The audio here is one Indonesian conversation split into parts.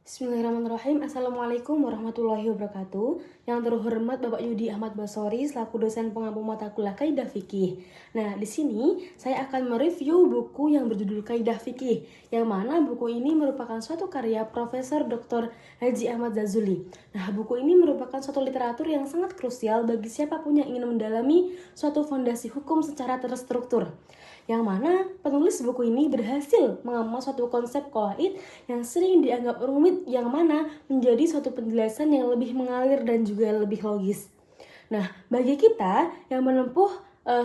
Bismillahirrahmanirrahim. Assalamualaikum warahmatullahi wabarakatuh. Yang terhormat Bapak Yudi Ahmad Basori selaku dosen pengampu mata kuliah Kaidah Fikih. Nah, di sini saya akan mereview buku yang berjudul Kaidah Fikih, yang mana buku ini merupakan suatu karya Profesor Dr. Haji Ahmad Zazuli. Nah, buku ini merupakan suatu literatur yang sangat krusial bagi siapapun yang ingin mendalami suatu fondasi hukum secara terstruktur. Yang mana penulis buku ini berhasil mengemas suatu konsep qawaid yang sering dianggap rumit, yang mana menjadi suatu penjelasan yang lebih mengalir dan juga lebih logis. Nah, bagi kita yang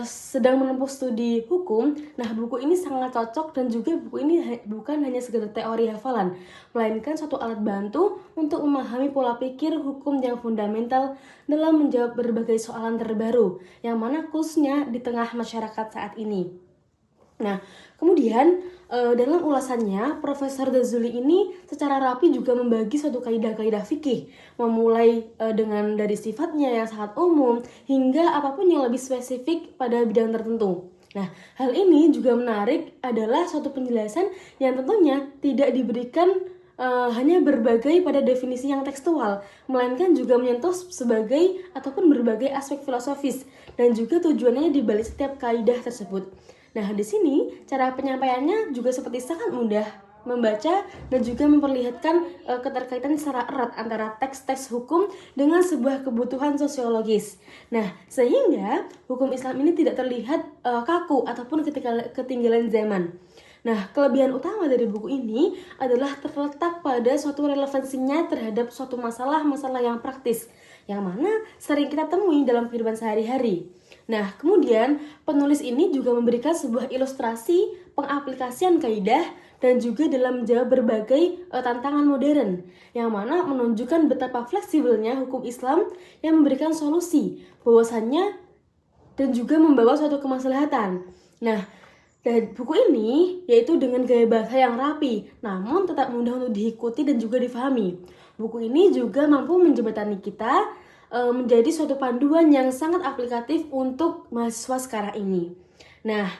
sedang menempuh studi hukum, nah buku ini sangat cocok, dan juga buku ini bukan hanya sekedar teori hafalan, melainkan suatu alat bantu untuk memahami pola pikir hukum yang fundamental dalam menjawab berbagai soalan terbaru, yang mana khususnya di tengah masyarakat saat ini. Nah, kemudian dalam ulasannya, Profesor Zazuli ini secara rapi juga membagi suatu kaidah-kaidah fikih, memulai dengan dari sifatnya yang sangat umum hingga apapun yang lebih spesifik pada bidang tertentu. Nah, hal ini juga menarik adalah suatu penjelasan yang tentunya tidak diberikan hanya berbagai pada definisi yang tekstual, melainkan juga menyentuh sebagai ataupun berbagai aspek filosofis dan juga tujuannya di balik setiap kaidah tersebut. Nah, di sini cara penyampaiannya juga seperti sangat mudah membaca dan juga memperlihatkan keterkaitan secara erat antara teks-teks hukum dengan sebuah kebutuhan sosiologis. Nah, sehingga hukum Islam ini tidak terlihat kaku ataupun ketinggalan zaman. Nah, kelebihan utama dari buku ini adalah terletak pada suatu relevansinya terhadap suatu masalah-masalah yang praktis, yang mana sering kita temui dalam kehidupan sehari-hari. Nah, kemudian penulis ini juga memberikan sebuah ilustrasi pengaplikasian kaidah dan juga dalam menjawab berbagai tantangan modern, yang mana menunjukkan betapa fleksibelnya hukum Islam yang memberikan solusi bahwasannya dan juga membawa suatu kemaslahatan. Nah, dan buku ini yaitu dengan gaya bahasa yang rapi, namun tetap mudah untuk diikuti dan juga difahami. Buku ini juga mampu menjembatani kita menjadi suatu panduan yang sangat aplikatif untuk mahasiswa sekarang ini. Nah,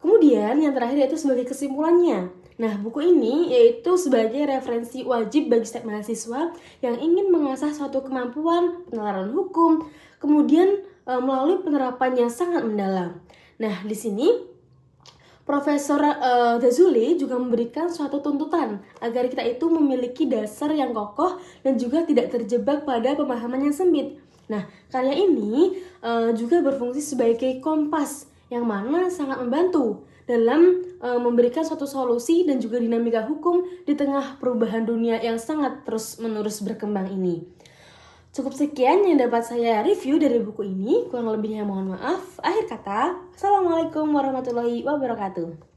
kemudian yang terakhir yaitu sebagai kesimpulannya. Nah, buku ini yaitu sebagai referensi wajib bagi setiap mahasiswa yang ingin mengasah suatu kemampuan penalaran hukum, kemudian melalui penerapan yang sangat mendalam. Nah, di sini Profesor Zazuli juga memberikan suatu tuntutan agar kita itu memiliki dasar yang kokoh dan juga tidak terjebak pada pemahaman yang sempit. Nah, karya ini juga berfungsi sebagai kompas yang mana sangat membantu dalam memberikan suatu solusi dan juga dinamika hukum di tengah perubahan dunia yang sangat terus-menerus berkembang ini. Cukup sekian yang dapat saya review dari buku ini, kurang lebihnya mohon maaf. Akhir kata, Assalamualaikum warahmatullahi wabarakatuh.